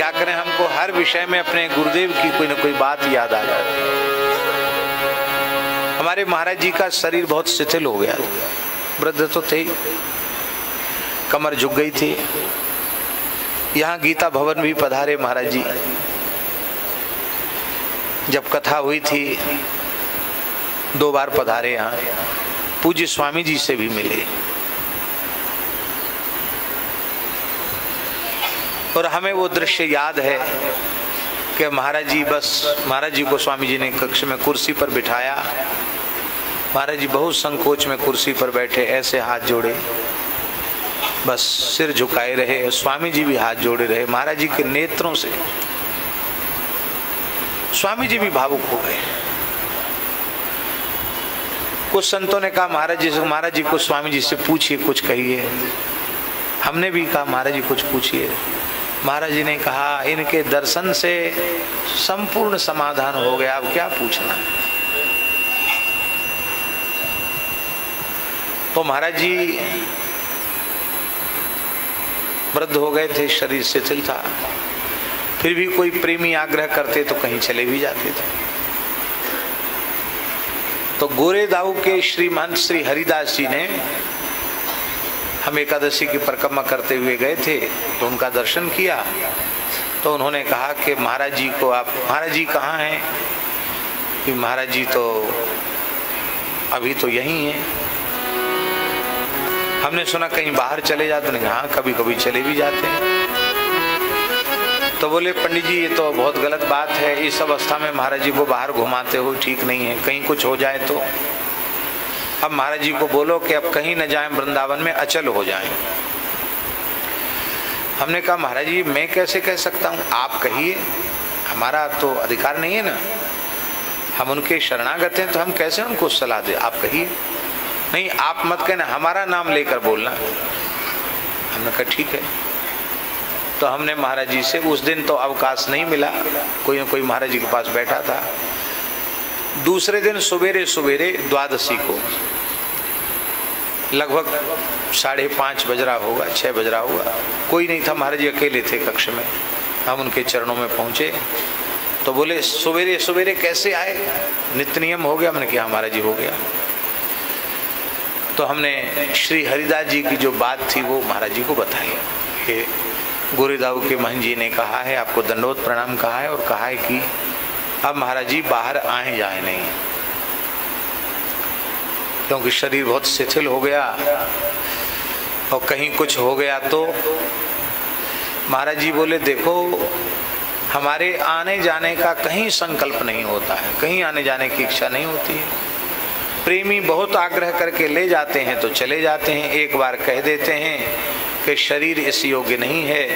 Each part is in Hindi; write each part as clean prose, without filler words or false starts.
क्या करें, हमको हर विषय में अपने गुरुदेव की कोई ना कोई बात याद आ जाती है। हमारे महाराज जी का शरीर बहुत शिथिल हो गया, वृद्ध तो थे, कमर झुक गई थी। यहाँ गीता भवन भी पधारे महाराज जी। जब कथा हुई थी 2 बार पधारे यहाँ, पूज्य स्वामी जी से भी मिले। और हमें वो दृश्य याद है कि महाराज जी को स्वामी जी ने कक्ष में कुर्सी पर बिठाया। महाराज जी बहुत संकोच में कुर्सी पर बैठे, ऐसे हाथ जोड़े, बस सिर झुकाए रहे। स्वामी जी भी हाथ जोड़े रहे। महाराज जी के नेत्रों से स्वामी जी भी भावुक हो गए। कुछ संतों ने कहा महाराज जी को स्वामी जी से पूछिए, कुछ कहिए। हमने भी कहा महाराज जी कुछ पूछिए। महाराज जी ने कहा इनके दर्शन से संपूर्ण समाधान हो गया, अब क्या पूछना। तो महाराज जी वृद्ध हो गए थे, शरीर शिथिल था, फिर भी कोई प्रेमी आग्रह करते तो कहीं चले भी जाते थे। तो गोरेदाऊ के श्री महंत श्री हरिदास जी ने, हम एकादशी की परिक्रमा करते हुए गए थे तो उनका दर्शन किया। तो उन्होंने कहा कि महाराज जी को आप, महाराज जी कहाँ हैं? कि महाराज जी तो अभी तो यहीं हैं। हमने सुना कहीं बाहर चले जाते हैं। हाँ, कभी कभी चले भी जाते हैं। तो बोले पंडित जी ये तो बहुत गलत बात है, इस अवस्था में महाराज जी को बाहर घुमाते हो ठीक नहीं है, कहीं कुछ हो जाए तो। अब महाराज जी को बोलो कि अब कहीं न जाएं, वृंदावन में अचल हो जाएं। हमने कहा महाराज जी मैं कैसे कह सकता हूँ, आप कहिए, हमारा तो अधिकार नहीं है ना, हम उनके शरणागत हैं तो हम कैसे उनको सलाह दें, आप कहिए। नहीं आप मत कहना, हमारा नाम लेकर बोलना। हमने कहा ठीक है। तो हमने महाराज जी से, उस दिन तो अवकाश नहीं मिला, कोई ना कोई महाराज जी के पास बैठा था। दूसरे दिन सवेरे सवेरे द्वादशी को लगभग 5:30 बज रहा होगा, 6 बज रहा होगा, कोई नहीं था, महाराज जी अकेले थे कक्ष में। हम उनके चरणों में पहुंचे तो बोले सवेरे सवेरे कैसे आए, नित्य नियम हो गया? मैंने कहा महाराज जी हो गया। तो हमने श्री हरिदास जी की जो बात थी वो महाराज जी को बताई कि गोरेदाऊ के महंत जी ने कहा है, आपको दंडवत प्रणाम कहा है और कहा है कि अब महाराज जी बाहर आए जाए नहीं, क्योंकि शरीर बहुत शिथिल हो गया और कहीं कुछ हो गया तो। महाराज जी बोले देखो हमारे आने जाने का कहीं संकल्प नहीं होता है, कहीं आने जाने की इच्छा नहीं होती है। प्रेमी बहुत आग्रह करके ले जाते हैं तो चले जाते हैं, एक बार कह देते हैं कि शरीर इस योग्य नहीं है,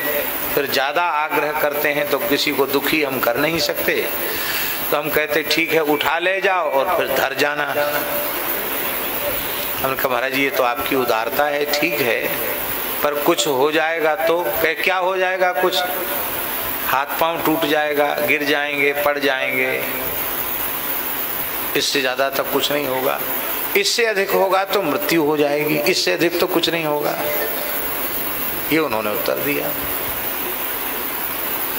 फिर ज्यादा आग्रह करते हैं तो किसी को दुखी हम कर नहीं सकते, तो हम कहते ठीक है उठा ले जाओ और फिर धर जाना। हमने कहा महाराज जी ये तो आपकी उदारता है, ठीक है, पर कुछ हो जाएगा तो? क्या हो जाएगा? कुछ हाथ पांव टूट जाएगा, गिर जाएंगे, पड़ जाएंगे, इससे ज्यादा तक कुछ नहीं होगा। इससे अधिक होगा तो मृत्यु हो जाएगी, इससे अधिक तो कुछ नहीं होगा। ये उन्होंने उत्तर दिया।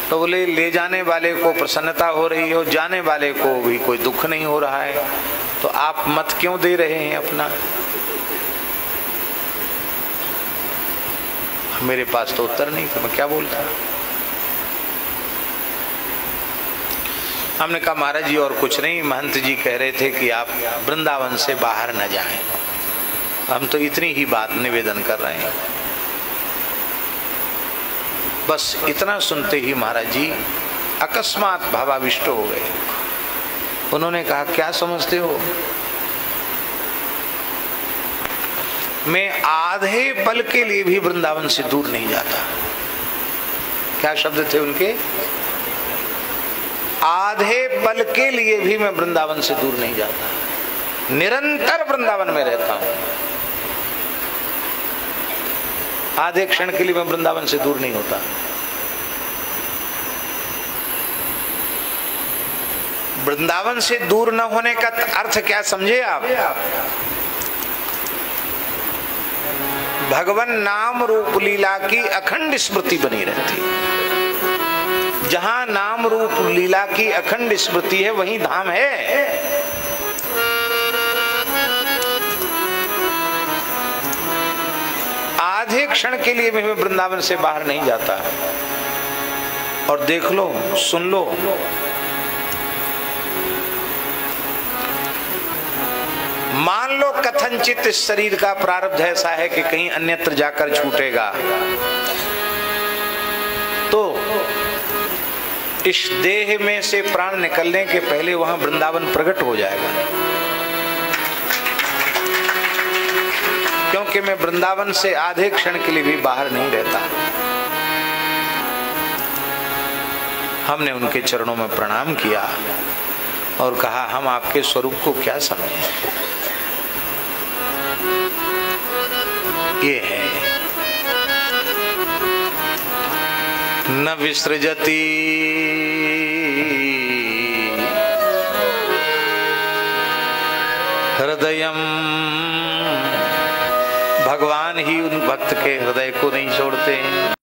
तो बोले ले जाने वाले को प्रसन्नता हो रही हो, जाने वाले को भी कोई दुख नहीं हो रहा है, तो आप मत क्यों दे रहे हैं अपना? मेरे पास तो उत्तर नहीं था, मैं क्या बोलता। हमने कहा महाराज जी और कुछ नहीं, महंत जी कह रहे थे कि आप वृंदावन से बाहर न जाएं, हम तो इतनी ही बात निवेदन कर रहे हैं। बस इतना सुनते ही महाराज जी अकस्मात भावाविष्ट हो गए। उन्होंने कहा क्या समझते हो, मैं आधे पल के लिए भी वृंदावन से दूर नहीं जाता। क्या शब्द थे उनके? आधे पल के लिए भी मैं वृंदावन से दूर नहीं जाता, निरंतर वृंदावन में रहता हूं। आधे क्षण के लिए मैं वृंदावन से दूर नहीं होता। वृंदावन से दूर न होने का अर्थ क्या समझे आप? भगवान नाम रूप लीला की अखंड स्मृति बनी रहती। रूप लीला की अखंड स्मृति है, वही धाम है। आधे क्षण के लिए भी मैं वृंदावन से बाहर नहीं जाता। और देख लो, सुन लो, मान लो कथनचित इस शरीर का प्रारब्ध ऐसा है कि कहीं अन्यत्र जाकर छूटेगा, तो इस देह में से प्राण निकलने के पहले वहां वृंदावन प्रकट हो जाएगा। क्योंकि मैं वृंदावन से आधे क्षण के लिए भी बाहर नहीं रहता। हमने उनके चरणों में प्रणाम किया और कहा, हम आपके स्वरूप को क्या समझें। ये है न विसृजति हृदयम, भगवान ही उन भक्त के हृदय को नहीं छोड़ते हैं।